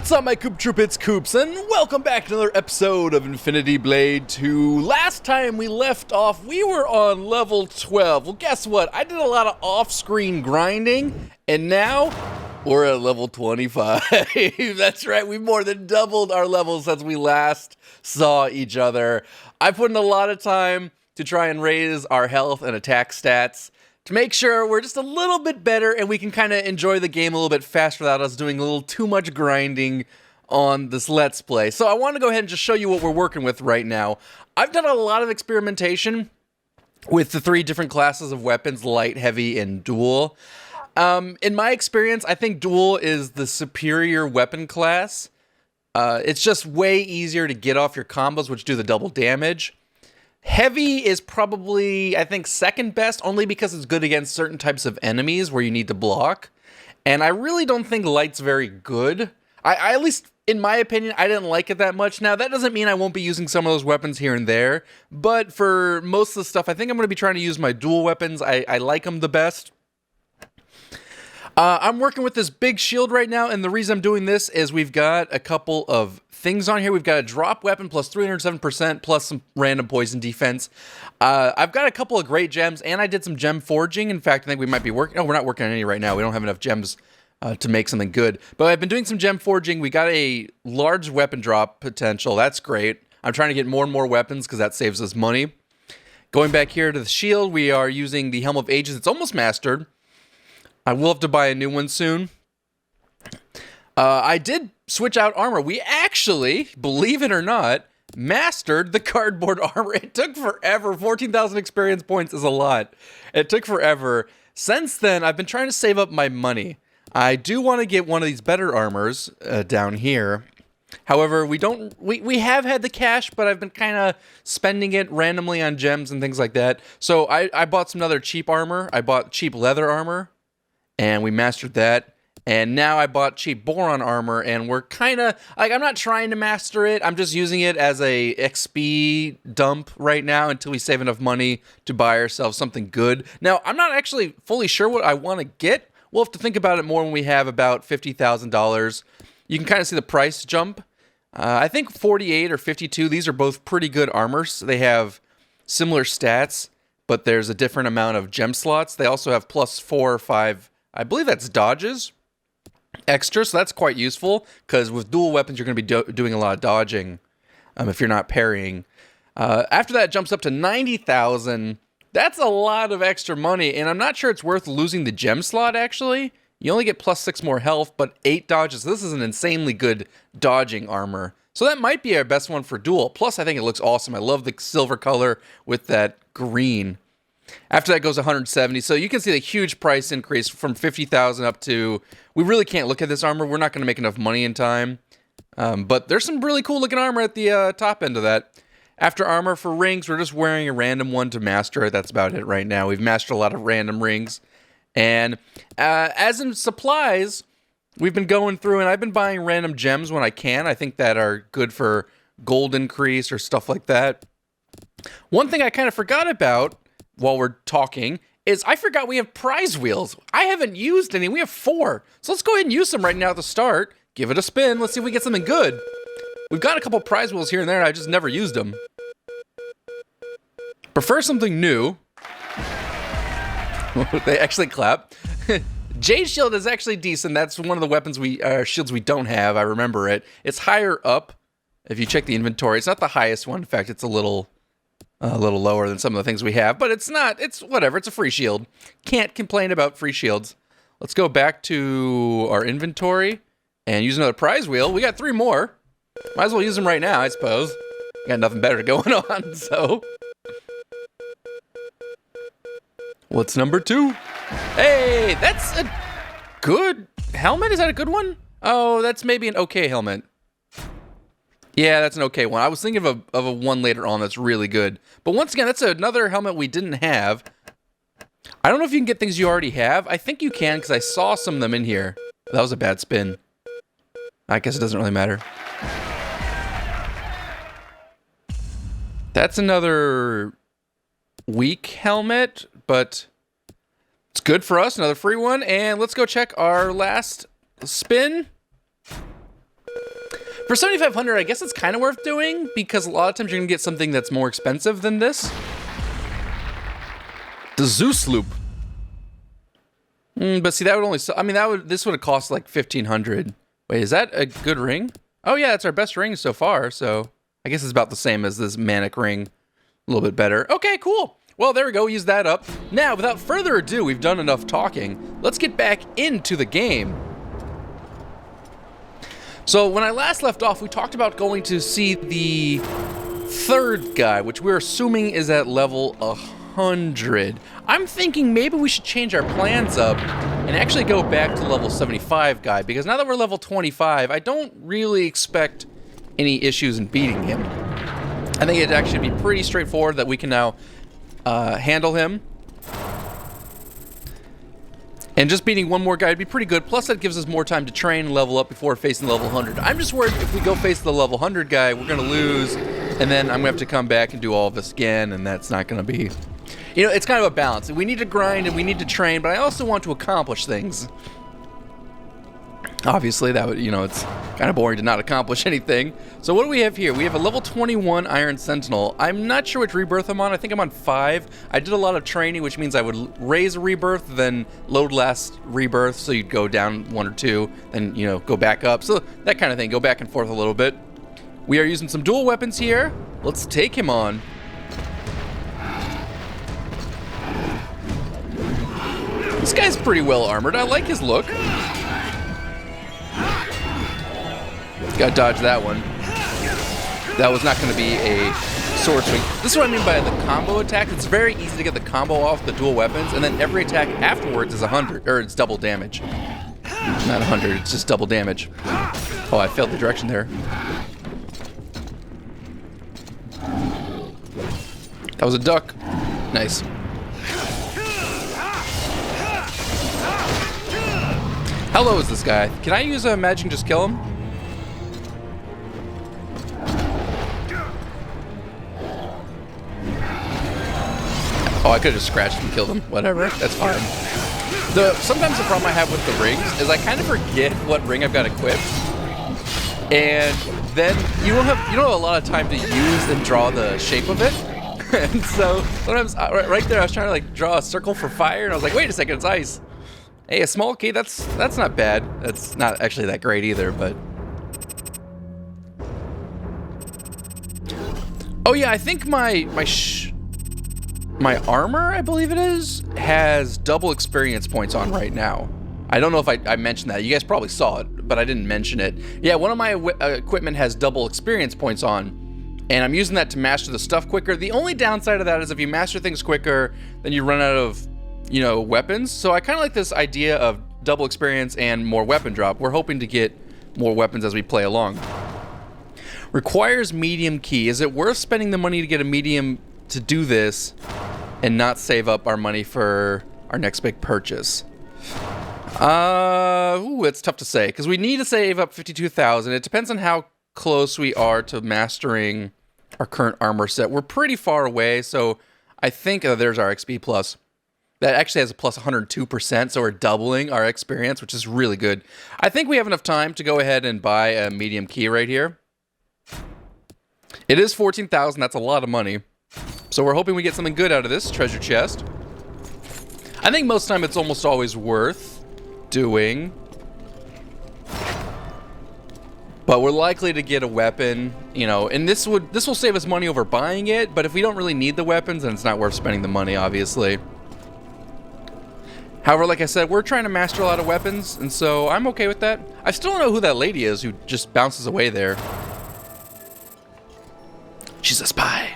What's up, my Koop Troop? It's Koops, and welcome back to another episode of Infinity Blade 2. Last time we left off, we were on level 12. Well, guess what? I did a lot of off-screen grinding, and now we're at level 25. That's right, we more than doubled our levels since we last saw each other. I put in a lot of time to try and raise our health and attack stats to make sure we're just a little bit better and we can kind of enjoy the game a little bit faster without us doing a little too much grinding on this Let's Play. So I want to go ahead and just show you what we're working with right now. I've done a lot of experimentation with the three different classes of weapons, light, heavy, and dual. In my experience, I think dual is the superior weapon class. It's just way easier to get off your combos, which do the double damage. Heavy is probably, I think, second best, only because it's good against certain types of enemies where you need to block. And I really don't think light's very good. I at least, in my opinion, I didn't like it that much. Now, that doesn't mean I won't be using some of those weapons here and there. But for most of the stuff, I think I'm going to be trying to use my dual weapons. I like them the best. I'm working with this big shield right now, and the reason I'm doing this is we've got a couple of things on here. We've got a drop weapon plus 307% plus some random poison defense. I've got a couple of great gems, and I did some gem forging. In fact, I think we might be working... Oh, we're not working on any right now. We don't have enough gems to make something good. But I've been doing some gem forging. We got a large weapon drop potential. That's great. I'm trying to get more and more weapons because that saves us money. Going back here to the shield, we are using the Helm of Ages. It's almost mastered. I will have to buy a new one soon. I did switch out armor. We actually, believe it or not, mastered the cardboard armor. It took forever. 14,000 experience points is a lot. It took forever. Since then, I've been trying to save up my money. I do want to get one of these better armors down here. However, we have had the cash, but I've been kind of spending it randomly on gems and things like that. So I bought some other cheap armor. I bought cheap leather armor, and we mastered that. And now I bought cheap boron armor, and we're kind of, like, I'm not trying to master it. I'm just using it as a XP dump right now until we save enough money to buy ourselves something good. Now, I'm not actually fully sure what I want to get. We'll have to think about it more when we have about $50,000. You can kind of see the price jump. I think 48 or 52, these are both pretty good armors. They have similar stats, but there's a different amount of gem slots. They also have plus 4 or 5, I believe that's dodges. Extra, so that's quite useful, because with dual weapons, you're going to be doing a lot of dodging if you're not parrying. After that, it jumps up to 90,000. That's a lot of extra money, and I'm not sure it's worth losing the gem slot, actually. You only get plus 6 more health, but 8 dodges. This is an insanely good dodging armor. So that might be our best one for dual. Plus, I think it looks awesome. I love the silver color with that green. After that goes 170, so you can see the huge price increase from 50,000 up to... We really can't look at this armor. We're not going to make enough money in time. But there's some really cool looking armor at the top end of that. After armor for rings, we're just wearing a random one to master it. That's about it right now. We've mastered a lot of random rings. And as in supplies, we've been going through, and I've been buying random gems when I can. I think that are good for gold increase or stuff like that. One thing I kind of forgot about while we're talking is I forgot we have prize wheels. I haven't used any. We have 4. So let's go ahead and use them right now at the start. Give it a spin. Let's see if we get something good. We've got a couple prize wheels here and there, and I just never used them. Prefer something new. They actually clap. Jade Shield is actually decent. That's one of the weapons shields we don't have. I remember it. It's higher up if you check the inventory. It's not the highest one. In fact, it's a little lower than some of the things we have, but it's not, it's whatever, it's a free shield. Can't complain about free shields. Let's go back to our inventory and use another prize wheel. We got 3 more. Might as well use them right now, I suppose. Got nothing better going on, so. What's number 2? Hey, that's a good helmet? Is that a good one? Oh, that's maybe an okay helmet. Yeah, that's an okay one. I was thinking of a one later on that's really good. But once again, that's another helmet we didn't have. I don't know if you can get things you already have. I think you can, because I saw some of them in here. That was a bad spin. I guess it doesn't really matter. That's another weak helmet, but it's good for us. Another free one. And let's go check our last spin. For 7,500, I guess it's kind of worth doing because a lot of times you're gonna get something that's more expensive than this. The Zeus loop. But see, that would only, I mean, this would have cost like 1,500. Wait, is that a good ring? Oh yeah, it's our best ring so far, so I guess it's about the same as this Manic ring. A little bit better. Okay, cool. Well, there we go, use that up. Now, without further ado, we've done enough talking. Let's get back into the game. So when I last left off, we talked about going to see the third guy, which we're assuming is at level 100. I'm thinking maybe we should change our plans up and actually go back to level 75 guy, because now that we're level 25, I don't really expect any issues in beating him. I think it'd actually be pretty straightforward that we can now handle him. And just beating one more guy would be pretty good. Plus, that gives us more time to train and level up before facing level 100. I'm just worried if we go face the level 100 guy, we're going to lose. And then I'm going to have to come back and do all of this again. And that's not going to be... You know, it's kind of a balance. We need to grind and we need to train, but I also want to accomplish things. Obviously, that would, you know, it's kind of boring to not accomplish anything. So what do we have here? We have a level 21 Iron Sentinel. I'm not sure which rebirth I'm on. I think I'm on 5. I did a lot of training, which means I would raise a rebirth, then load last rebirth, so you'd go down 1 or 2, then, you know, go back up. So that kind of thing, go back and forth a little bit. We are using some dual weapons here. Let's take him on. This guy's pretty well armored. I like his look. Gotta dodge that one. That was not going to be a sword swing. This is what I mean by the combo attack. It's very easy to get the combo off the dual weapons, and then every attack afterwards is 100, or it's double damage. Not 100, it's just double damage. Oh, I failed the direction there. That was a duck. Nice. How low is this guy? Can I use a magic and just kill him? Oh, I could have just scratched and killed him. Whatever, that's fine. Sometimes the problem I have with the rings is I kind of forget what ring I've got equipped, and then you don't have a lot of time to use and draw the shape of it. And so sometimes right there I was trying to like draw a circle for fire, and I was like, wait a second, it's ice. Hey, a small key, that's not bad. That's not actually that great either, but. Oh yeah, I think my armor, I believe it is, has double experience points on right now. I don't know if I mentioned that. You guys probably saw it, but I didn't mention it. Yeah, one of my equipment has double experience points on, and I'm using that to master the stuff quicker. The only downside of that is if you master things quicker, then you run out of, you know, weapons. So I kind of like this idea of double experience and more weapon drop. We're hoping to get more weapons as we play along. Requires medium key. Is it worth spending the money to get a medium to do this and not save up our money for our next big purchase? It's tough to say because we need to save up 52,000. It depends on how close we are to mastering our current armor set. We're pretty far away, so I think there's our XP plus. That actually has a plus 102%, so we're doubling our experience, which is really good. I think we have enough time to go ahead and buy a medium key right here. It is 14,000. That's a lot of money. So we're hoping we get something good out of this treasure chest. I think most time it's almost always worth doing. But we're likely to get a weapon, you know, and this will save us money over buying it, but if we don't really need the weapons, then it's not worth spending the money, obviously. However, like I said, we're trying to master a lot of weapons, and so I'm okay with that. I still don't know who that lady is who just bounces away there. She's a spy.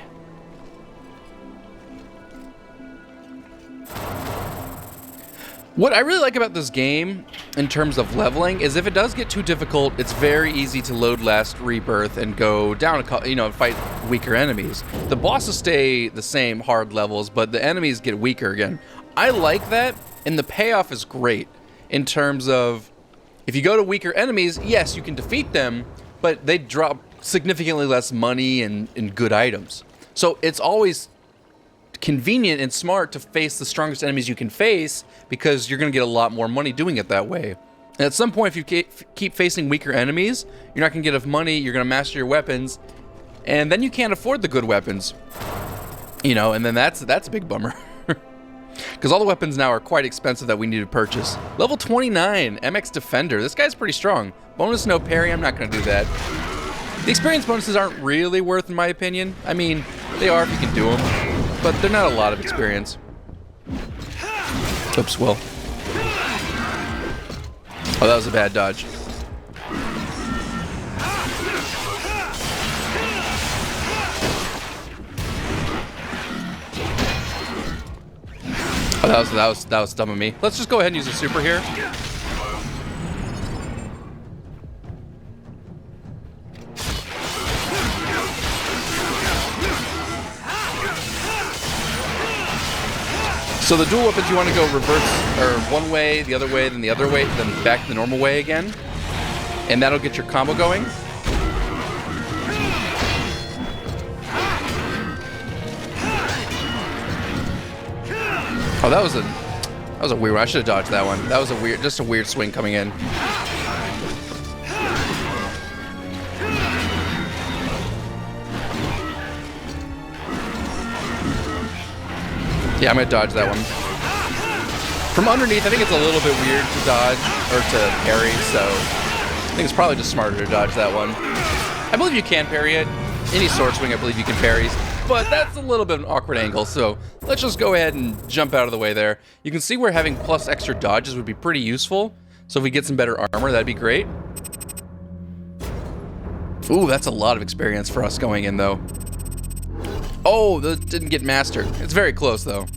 What I really like about this game, in terms of leveling, is if it does get too difficult, it's very easy to load last rebirth and go down, you know, and fight weaker enemies. The bosses stay the same hard levels, but the enemies get weaker again. I like that, and the payoff is great in terms of if you go to weaker enemies, yes, you can defeat them, but they drop significantly less money and good items. So it's always convenient and smart to face the strongest enemies you can face because you're going to get a lot more money doing it that way. And at some point, if you keep facing weaker enemies, you're not going to get enough money, you're going to master your weapons, and then you can't afford the good weapons. You know, and then that's a big bummer. Because all the weapons now are quite expensive that we need to purchase. Level 29, MX Defender. This guy's pretty strong. Bonus no parry, I'm not going to do that. The experience bonuses aren't really worth, in my opinion. I mean, they are if you can do them, but they're not a lot of experience. Oops, well. Oh, that was a bad dodge. Oh, that was dumb of me. Let's just go ahead and use a super here. So the dual weapons, you want to go reverse, or one way, the other way, then the other way, then back the normal way again. And that'll get your combo going. Oh, that was a weird one. I should have dodged that one. That was just a weird swing coming in. Yeah, I'm gonna dodge that one. From underneath, I think it's a little bit weird to dodge, or to parry, so I think it's probably just smarter to dodge that one. I believe you can parry it. Any sword swing, I believe you can parry, but that's a little bit of an awkward angle, so let's just go ahead and jump out of the way there. You can see where having plus extra dodges would be pretty useful, so if we get some better armor, that'd be great. Ooh, that's a lot of experience for us going in, though. Oh, that didn't get mastered. It's very close, though.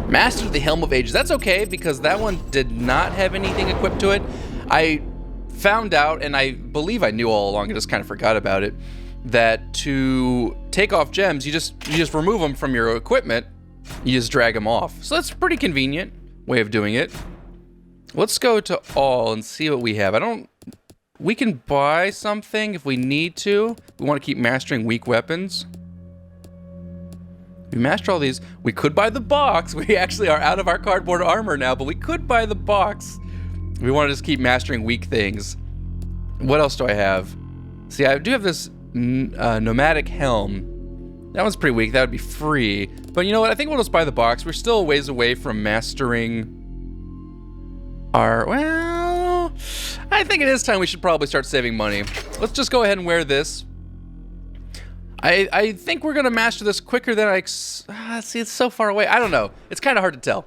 Mastered the Helm of Ages. That's okay, because that one did not have anything equipped to it. I found out, and I believe I knew all along, I just kind of forgot about it, that to take off gems, you just remove them from your equipment, you just drag them off. So that's a pretty convenient way of doing it. Let's go to all and see what we have. We can buy something if we need to. We want to keep mastering weak weapons. We master all these. We could buy the box. We actually are out of our cardboard armor now, but we could buy the box. We want to just keep mastering weak things. What else do I have? See, I do have this Nomadic Helm. That one's pretty weak. That would be free. But you know what? I think we'll just buy the box. We're still a ways away from mastering our... Well, I think it is time we should probably start saving money. Let's just go ahead and wear this. I think we're going to master this quicker than see, it's so far away. I don't know. It's kind of hard to tell.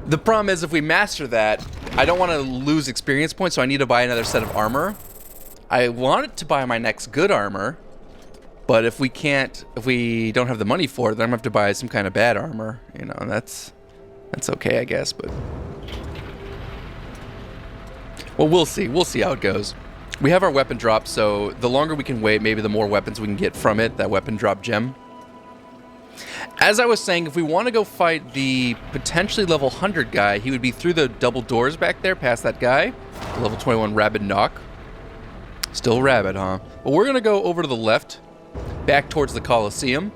The problem is if we master that, I don't want to lose experience points, so I need to buy another set of armor. I wanted to buy my next good armor, but if we don't have the money for it, then I'm going to have to buy some kind of bad armor. You know, and that's okay, I guess, but... Well, we'll see. We'll see how it goes. We have our weapon drop, so the longer we can wait, maybe the more weapons we can get from it, that weapon drop gem. As I was saying, if we want to go fight the potentially level 100 guy, he would be through the double doors back there, past that guy. The level 21 Rabid Knock. Still Rabid, huh? But we're going to go over to the left, back towards the Coliseum.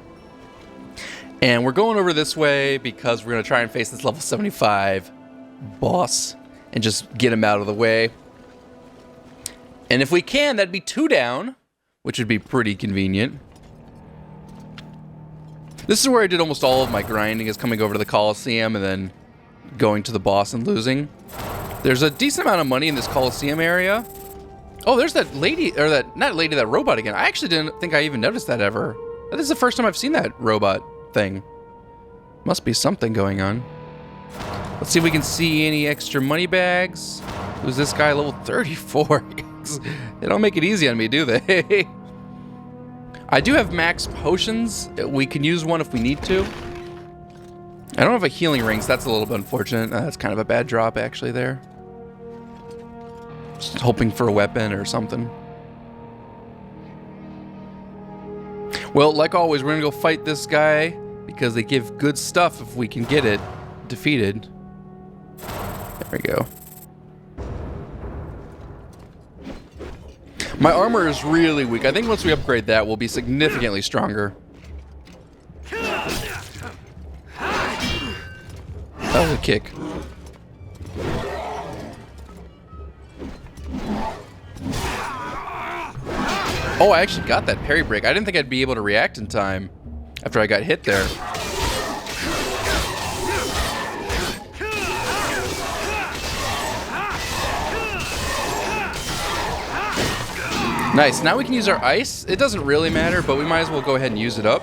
And we're going over this way because we're going to try and face this level 75 boss and just get him out of the way. And if we can, that'd be 2 down, which would be pretty convenient. This is where I did almost all of my grinding, is coming over to the Coliseum and then going to the boss and losing. There's a decent amount of money in this Coliseum area. Oh, there's that lady, or that robot again. I actually didn't think I even noticed that ever. This is the first time I've seen that robot thing. Must be something going on. Let's see if we can see any extra money bags. Who's this guy? Level 34. They don't make it easy on me, do they? I do have max potions. We can use one if we need to. I don't have a healing ring, so that's a little bit unfortunate. That's kind of a bad drop, actually, there. Just hoping for a weapon or something. Well, like always, we're gonna go fight this guy because they give good stuff if we can get it defeated. There we go. My armor is really weak. I think once we upgrade that, we'll be significantly stronger. Oh, kick. Oh, I actually got that parry break. I didn't think I'd be able to react in time after I got hit there. Nice. Now we can use our ice. It doesn't really matter, but we might as well go ahead and use it up.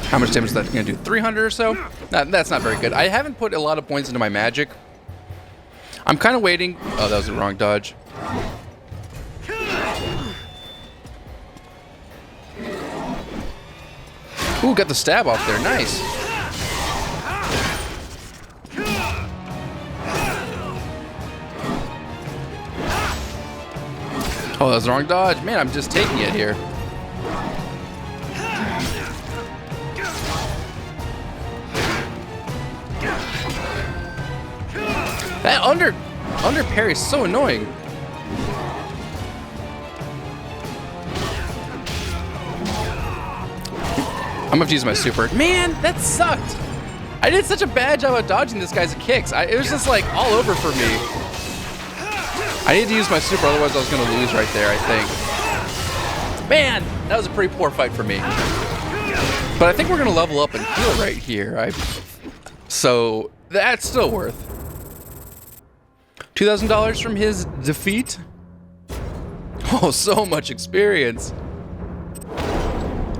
How much damage is that going to do? 300 or so? That's not very good. I haven't put a lot of points into my magic. I'm kind of waiting. Oh, that was the wrong dodge. Ooh, got the stab off there. Nice. Oh, that was the wrong dodge. Man, I'm just taking it here. That under parry is so annoying. I'm gonna have to use my super. Man, that sucked. I did such a bad job of dodging this guy's kicks. It was just like all over for me. I need to use my super, otherwise I was gonna lose right there, I think. Man, that was a pretty poor fight for me. But I think we're gonna level up and heal right here. So that's still worth $2,000 from his defeat. Oh, so much experience.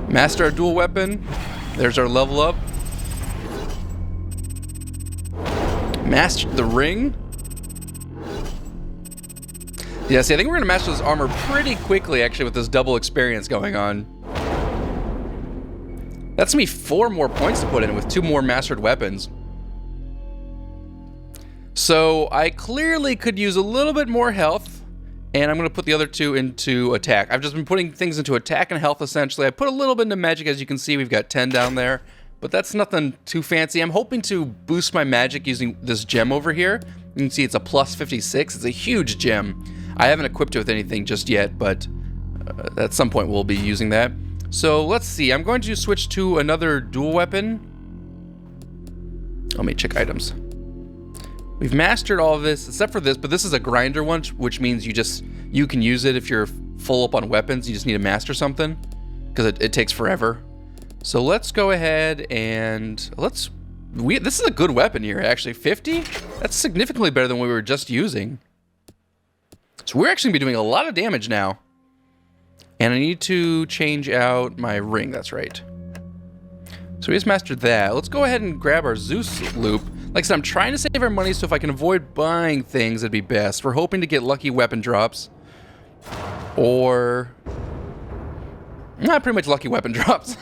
Master our dual weapon. There's our level up. Mastered the ring. Yeah, see, I think we're gonna master this armor pretty quickly, actually, with this double experience going on. That's gonna be 4 more points to put in with 2 more mastered weapons. So I clearly could use a little bit more health, and I'm gonna put the other 2 into attack. I've just been putting things into attack and health, essentially. I put a little bit into magic, as you can see. We've got 10 down there, but that's nothing too fancy. I'm hoping to boost my magic using this gem over here. You can see it's a plus 56. It's a huge gem. I haven't equipped it with anything just yet, but at some point we'll be using that. So let's see. I'm going to switch to another dual weapon. Let me check items. We've mastered all of this except for this, but this is a grinder one, which means you can use it if you're full up on weapons. You just need to master something because it takes forever. So let's go ahead and this is a good weapon here, actually. 50? That's significantly better than what we were just using. So we're actually going to be doing a lot of damage now. And I need to change out my ring, that's right. So we just mastered that. Let's go ahead and grab our Zeus loop. Like I said, I'm trying to save our money, so if I can avoid buying things, it'd be best. We're hoping to get lucky weapon drops. Or... not pretty much lucky weapon drops.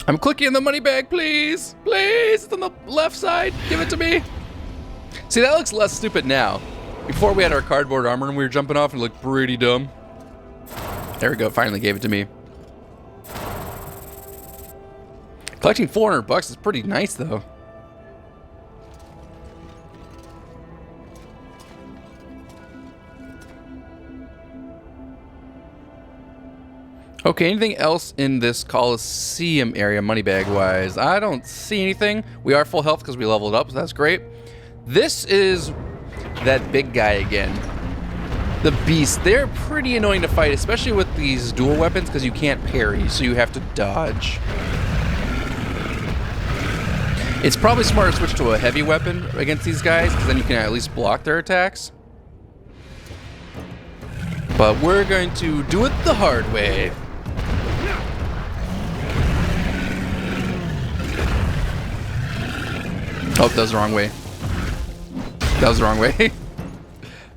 I'm clicking in the money bag, please. Please, it's on the left side. Give it to me. See, that looks less stupid now. Before we had our cardboard armor and we were jumping off, it looked pretty dumb. There we go, finally gave it to me. Collecting 400 bucks is pretty nice, though. Okay, anything else in this Coliseum area, money bag wise? I don't see anything. We are full health because we leveled up, so that's great. This is that big guy again. The beast. They're pretty annoying to fight, especially with these dual weapons, because you can't parry, so you have to dodge. It's probably smarter to switch to a heavy weapon against these guys, because then you can at least block their attacks. But we're going to do it the hard way. Oh, that was the wrong way. That was the wrong way.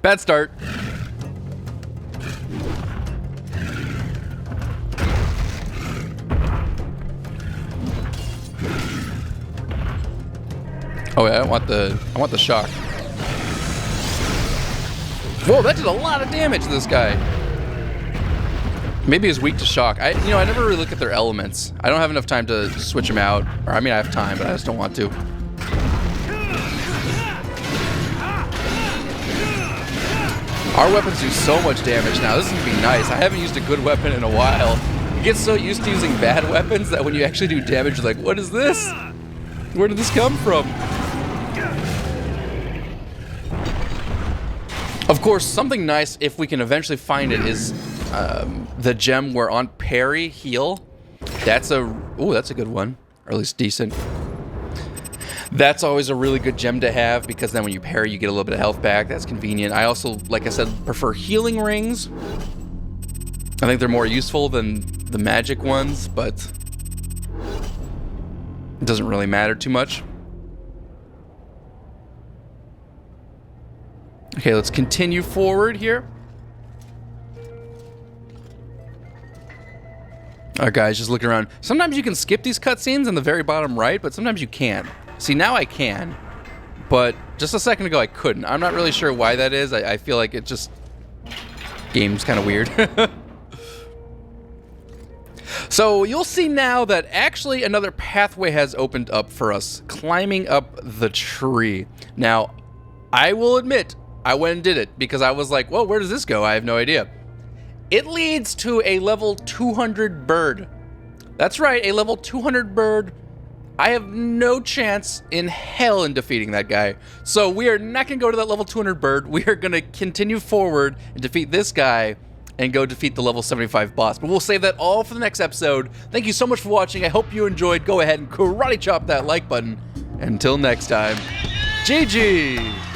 Bad start. Oh yeah, I want the shock. Whoa, that did a lot of damage to this guy. Maybe he's weak to shock. I never really look at their elements. I don't have enough time to switch them out. Or I mean, I have time, but I just don't want to. Our weapons do so much damage now. This is gonna be nice. I haven't used a good weapon in a while. You get so used to using bad weapons that when you actually do damage, you're like, what is this? Where did this come from? Of course, something nice, if we can eventually find it, is the gem where on parry, heal. That's a good one, or at least decent. That's always a really good gem to have, because then when you parry, you get a little bit of health back. That's convenient. I also, like I said, prefer healing rings. I think they're more useful than the magic ones, but it doesn't really matter too much. Okay, let's continue forward here. Alright guys, just looking around. Sometimes you can skip these cutscenes in the very bottom right, but sometimes you can't. See, now I can, but just a second ago I couldn't. I'm not really sure why that is. I feel like it just... game's kind of weird. So you'll see now that actually another pathway has opened up for us, climbing up the tree. Now, I will admit, I went and did it because I was like, well, where does this go? I have no idea. It leads to a level 200 bird. That's right, a level 200 bird. I have no chance in hell in defeating that guy. So we are not going to go to that level 200 bird. We are going to continue forward and defeat this guy and go defeat the level 75 boss. But we'll save that all for the next episode. Thank you so much for watching. I hope you enjoyed. Go ahead and karate chop that like button. Until next time, GG!